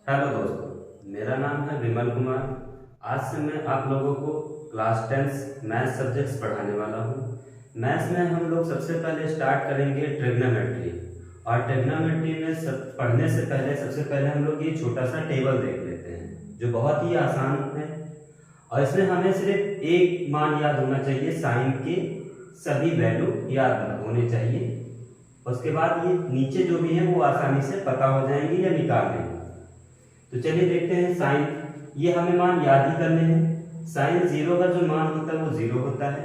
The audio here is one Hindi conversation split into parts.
हेलो दोस्तों, मेरा नाम है विमल कुमार। आज से मैं आप लोगों को क्लास 10 मैथ्स सब्जेक्ट्स पढ़ाने वाला हूँ। मैथ्स में हम लोग सबसे पहले स्टार्ट करेंगे ट्रिग्नोमेट्री। और ट्रिग्नोमेट्री में पढ़ने से पहले सबसे पहले हम लोग ये छोटा सा टेबल देख लेते हैं जो बहुत ही आसान है। और इसमें हमें सिर्फ एक मान याद होना चाहिए, साइन के सभी वैल्यू याद होने चाहिए। उसके बाद ये नीचे जो भी है वो आसानी से पता हो जाएंगे या निकाल लेंगे। तो चलिए देखते हैं साइन। ये हमें मान याद ही करने हैं। साइन 0 का जो मान होता है वो 0 होता है।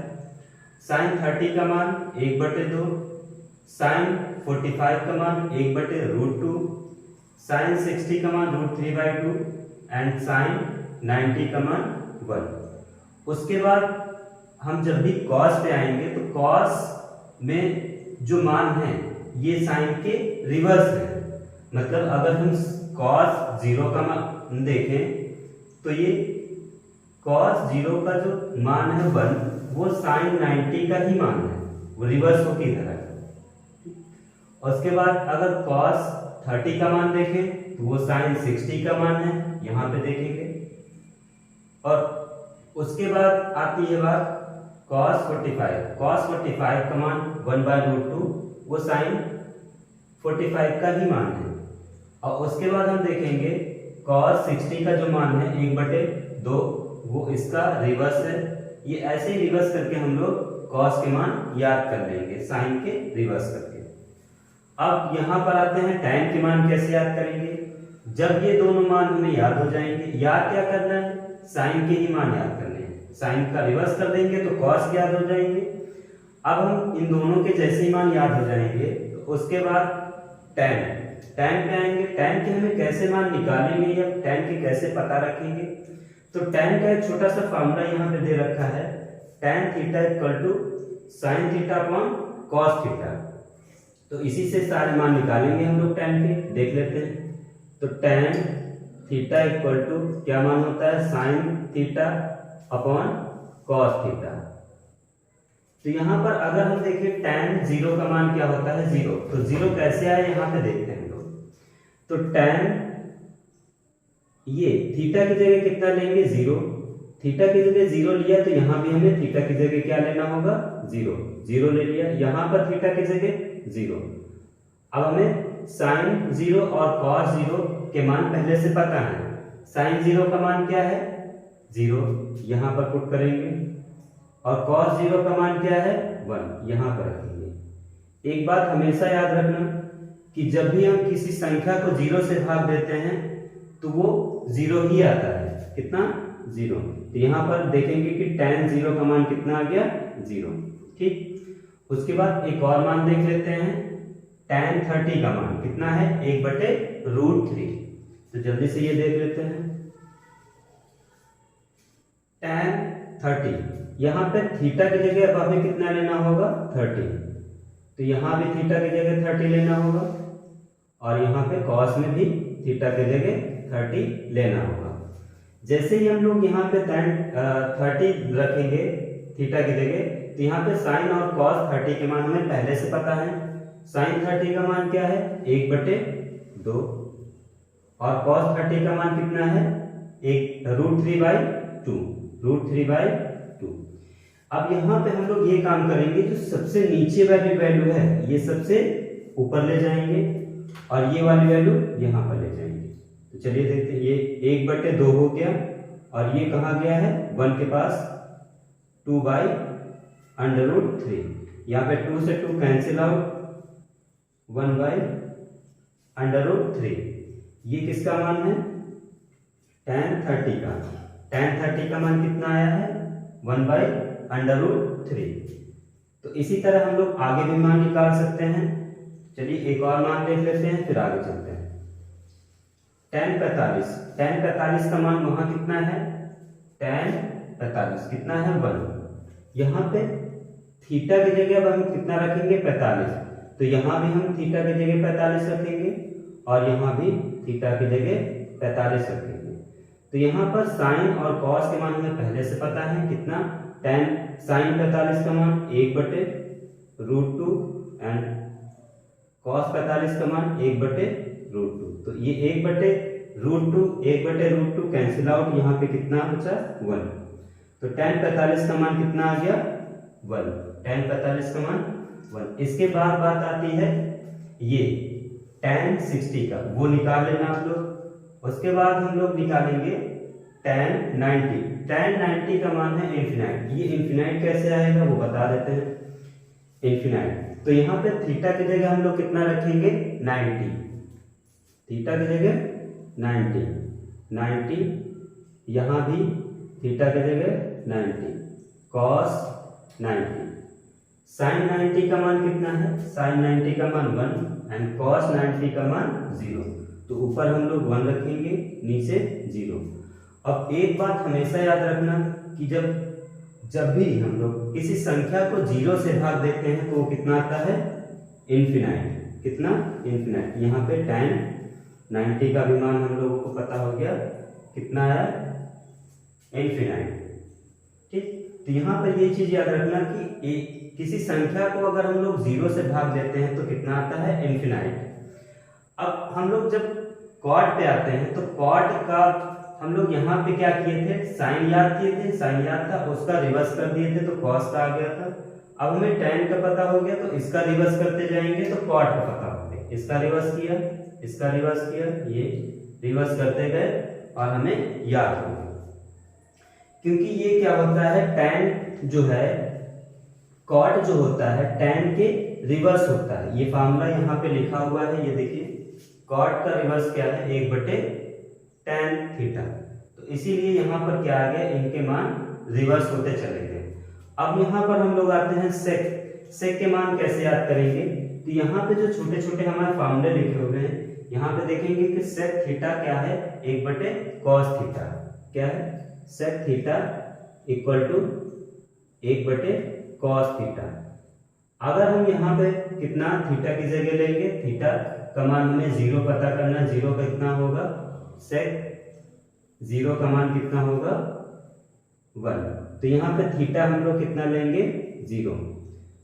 साइन 30 का मान 1/2। साइन 45 का मान 1/√2। साइन 60 का मान √3/2 एंड साइन 90 का मान 1। उसके बाद हम जब भी कॉस पे आएंगे तो कॉस में जो मान है ये साइन के रिवर्स है। मतलब अगर हम cos 0 का मान देखें तो ये cos 0 का जो मान है 1 वो sin 90 का ही मान है, वो रिवर्स हो की तरह है। उसके बाद अगर cos 30 का मान देखें तो वो sin 60 का मान है, यहाँ पे देखेंगे। और उसके बाद आती है बात cos 45 का मान 1/√2 वो sin 45 का ही मान है। और उसके बाद हम देखेंगे cos 60 का जो मान है 1/2 वो इसका रिवर्स है। ये ऐसे ही रिवर्स करके हम लोग cos के मान याद कर लेंगे साइन के रिवर्स करके। अब यहाँ पर आते हैं tan के मान कैसे याद करेंगे। जब ये दोनों मान हमें याद हो जाएंगे, याद क्या करना है, साइन के ही मान याद करने हैं। साइन का रिवर्स कर देंगे तो cos याद हो जाएंगे। अब हम इन दोनों के जैसे ही मान याद हो जाएंगे तो उसके बाद tan पे आएंगे। tan के हमें कैसे मान निकालेंगे या tan के कैसे पता रखेंगे। तो tan का एक छोटा सा फॉर्मूला यहाँ पे दे रखा है, tan theta = sin theta upon cos theta. तो इसी से सारे मान निकालेंगे हम लोग tan के। देख लेते हैं। तो tan थीटा = क्या मान होता है, sin theta upon cos theta. तो यहाँ पर अगर हम देखें tan 0 का मान क्या होता है, 0। तो 0 कैसे आए यहाँ पे देखते हैं हम लोग। तो tan ये थीटा की जगह कितना लेंगे, 0। थीटा की जगह 0 लिया तो यहाँ भी हमें थीटा की जगह क्या लेना होगा, 0 ले लिया। यहाँ पर थीटा की जगह 0। अब हमें sin 0 और cos 0 के मान पहले से पता है। sin 0 का मान क्या है, 0, यहाँ पर पुट करेंगे। और cos 0 का मान क्या है, 1, यहाँ पर रखेंगे। एक बात हमेशा याद रखना कि जब भी हम किसी संख्या को 0 से भाग देते हैं तो वो 0 ही आता है। कितना, 0। तो यहाँ पर देखेंगे कि tan 0 का मान कितना आ गया, 0। ठीक। उसके बाद एक और मान देख लेते हैं, tan 30 का मान कितना है, 1/√3। तो जल्दी से ये देख लेते हैं। tan 30, यहाँ पे थीटा की जगह अब हमें कितना लेना होगा, 30। तो यहाँ भी थीटा की जगह 30 लेना होगा और यहाँ पे cos में भी थीटा की जगह 30 लेना होगा। जैसे ही हम लोग यहाँ पे tan 30 रखेंगे थीटा की जगह, तो यहाँ पे sin और cos 30 के मान हमें पहले से पता है। sin 30 का मान क्या है, 1/2 और cos 30 का मान कितना है, √3/2। अब यहाँ पे हम लोग ये काम करेंगे, जो सबसे नीचे वाली वैल्यू है ये सबसे ऊपर ले जाएंगे और ये वाली वैल्यू यहाँ पर ले जाएंगे। तो चलिए देखते हैं। ये 1/2 हो गया और ये कहाँ गया है, 1 के पास, 2/√3। यहाँ पे 2 से 2 कैंसिल आउट, 1/√3। ये किसका मान है, tan 30 का। tan 30 का मान कितना आया है, 1/√3। तो इसी तरह हम लोग आगे भी मान निकाल सकते हैं। चलिए एक और मान देख लेते हैं, फिर आगे चलते हैं। tan 45 का मान वहां कितना है, tan 45 कितना है, 1। यहाँ पे थीटा की जगह अब हम कितना रखेंगे, 45। तो यहाँ भी हम थीटा की जगह 45 रखेंगे और यहाँ भी थीटा की जगह 45 रखेंगे। तो यहाँ पर साइन और cos के मान हमें पहले से पता है, कितना, sin 45 का मान 1/√2 एंड cos 45 का मान 1/√2। तो ये 1/√2 √2, 1/√2 कैंसिल आउट, यहाँ पे कितना बचा 1। तो tan 45 का मान कितना आ गया 1, tan 45 का मान 1। इसके बाद बात आती है ये tan 60 का, वो निकाल लेना आप लोग। उसके बाद हम लोग निकालेंगे tan 90। tan 90 का मान है इन्फिनाइट। ये इन्फिनाइट कैसे आएगा वो बता देते हैं। इन्फिनाइट तो यहाँ पे थीटा की जगह हम लोग कितना रखेंगे 90, थीटा की जगह 90, यहाँ भी थीटा की जगह 90, cos 90। sin 90 का मान कितना है, sin 90 का मान 1 एंड cos 90 का मान 0। तो ऊपर हम लोग 1 रखेंगे, नीचे 0। अब एक बात हमेशा याद रखना कि जब भी हम लोग किसी संख्या को 0 से भाग देते हैं तो वो कितना आता है इन्फिनाइट। कितना इन्फिनाइट। यहाँ पे tan 90 का भी मान हम लोगों को पता हो गया कितना है इन्फिनाइट। ठीक, तो यहाँ पर ये चीज याद रखना कि किसी संख्या को अगर हम लोग 0 से भाग देते हैं तो कितना आता है इन्फिनाइट। अब हम लोग जब कॉट पे आते हैं तो कॉट का हम लोग यहाँ पे क्या किए थे, साइन याद किए थे, साइन याद था, उसका रिवर्स कर दिए थे तो कॉस का आ गया था। अब हमें tan का पता हो गया तो इसका रिवर्स करते जाएंगे तो कॉट का पता हो गया, इसका रिवर्स किया, इसका रिवर्स किया, ये रिवर्स करते गए और हमें याद हो गया। क्योंकि ये क्या होता है, tan जो है, कॉट जो होता है tan के रिवर्स होता है। ये फार्मूला यहाँ पे लिखा हुआ है, ये देखिए कॉट का रिवर्स क्या है 1/tan थीटा। तो इसीलिए यहाँ पर क्या आ गया, इनके मान रिवर्स होते चले गए। अब यहाँ पर हम लोग आते हैं सेक। सेक के मान कैसे याद करेंगे, तो यहाँ पे जो छोटे छोटे हमारे फार्मूले लिखे हुए हैं, यहाँ पे देखेंगे कि सेक थीटा क्या है 1/cos थीटा। क्या है, sec theta equal to 1/cos theta. अगर हम यहाँ पे कितना थीटा की जगह लेंगे, थीटा का मान हमें 0 पता करना, 0 का कितना होगा, सेक 0 का मान कितना होगा 1। तो यहाँ पे थीटा हम लोग कितना लेंगे 0।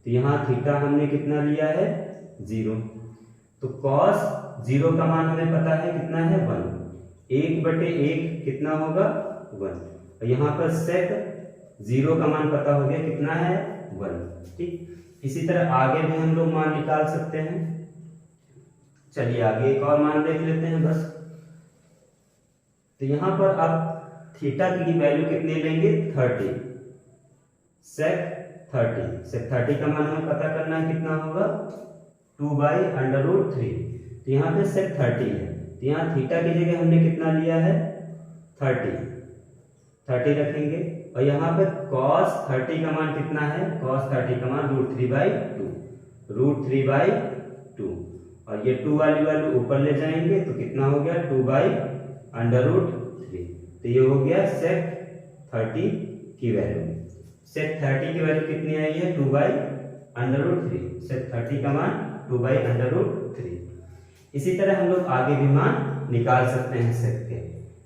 तो यहाँ थीटा हमने कितना लिया है 0। तो cos 0 का मान हमें पता है कितना है 1, 1/1 कितना होगा 1। और यहाँ पर सेक 0 का मान पता हो गया कितना है 1। ठीक, इसी तरह आगे भी हम लोग मान निकाल सकते हैं। चलिए आगे एक और मान देख लेते हैं बस। तो यहाँ पर आप थीटा की वैल्यू कितनी लेंगे 30, सेक 30। सेक 30 का मान हमें पता करना है कितना होगा 2/√3। तो यहाँ पे सेक 30 है, तो यहाँ थीटा की जगह हमने कितना लिया है 30 रखेंगे। और यहाँ पे cos 30 का मान कितना है, cos 30 का मान √3/2। और ये 2 वाली वैल्यू ऊपर ले जाएंगे तो कितना हो गया 2/√3। तो ये हो गया सेक 30 की वैल्यू। सेक 30 की वैल्यू कितनी आई है 2/√3। सेक 30 का मान 2/√3। इसी तरह हम लोग आगे भी मान निकाल सकते हैं सेक के।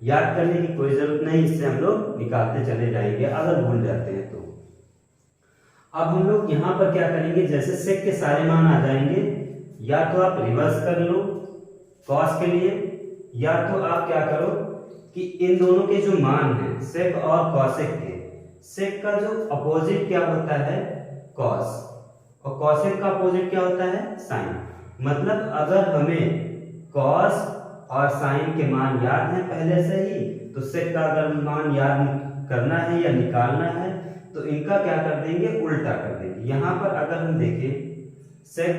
याद करने की कोई जरूरत नहीं, इससे हम लोग निकालते चले जाएंगे अगर भूल जाते हैं तो। अब हम लोग यहाँ पर क्या करेंगे, जैसे सेक के सारे मान आ जाएंगे, या तो आप रिवर्स कर लो कॉस के लिए, या तो आप क्या करो कि इन दोनों के जो मान हैं सेक और कॉसेक के, सेक का जो अपोजिट क्या होता है कॉस, और कॉसेक का अपोजिट क्या होता है साइन। मतलब अगर हमें कॉस और साइन के मान याद हैं पहले से ही, तो सेक का अगर मान याद करना है या निकालना है तो इनका क्या कर देंगे, उल्टा कर देंगे। यहाँ पर अगर हम देखें सेक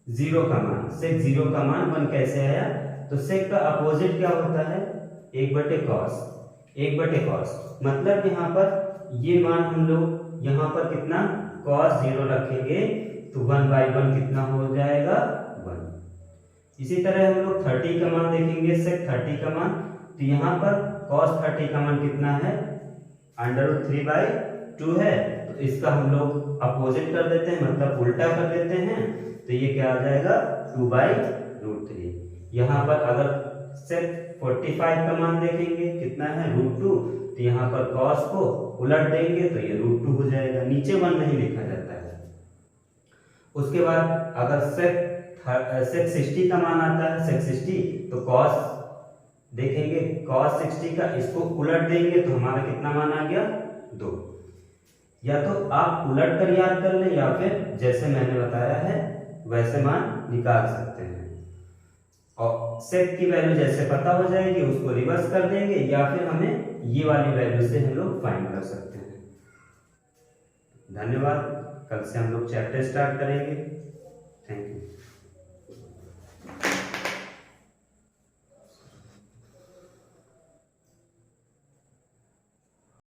0 का मान, सेक 0 का मान 1 कैसे आया, तो सेक का अपोजिट क्या होता है 1/cos, 1/cos। मतलब यहाँ पर ये मान हम लोग यहाँ पर कितना cos 0 रखेंगे तो 1/1 कितना हो जाएगा 1। इसी तरह हम लोग 30 का मान देखेंगे, सेक 30 का मान, तो यहाँ पर cos 30 का मान कितना है √3/2 है। तो इसका हम लोग अपोजिट कर देते हैं, मतलब उल्टा कर देते हैं, तो ये क्या आ जाएगा 2/√3। यहाँ पर अगर सेक 45 का मान देखेंगे कितना है √2, तो यहाँ पर cos को उलट देंगे तो ये √2 हो जाएगा, नीचे 1 नहीं लिखा जाता है। उसके बाद अगर सेक 60 का मान आता है, सेक 60, तो cos देखेंगे cos 60 का इसको उलट देंगे तो हमारा कितना मान आ गया 2। या तो आप उलट कर याद कर लें या फिर जैसे मैंने बताया है वैसे मान निकाल सकते हैं। और सेक की वैल्यू जैसे पता हो जाएगी उसको रिवर्स कर देंगे या फिर हमें ये वाली वैल्यू से हम लोग फाइंड कर सकते हैं। धन्यवाद। कल से हम लोग चैप्टर स्टार्ट करेंगे।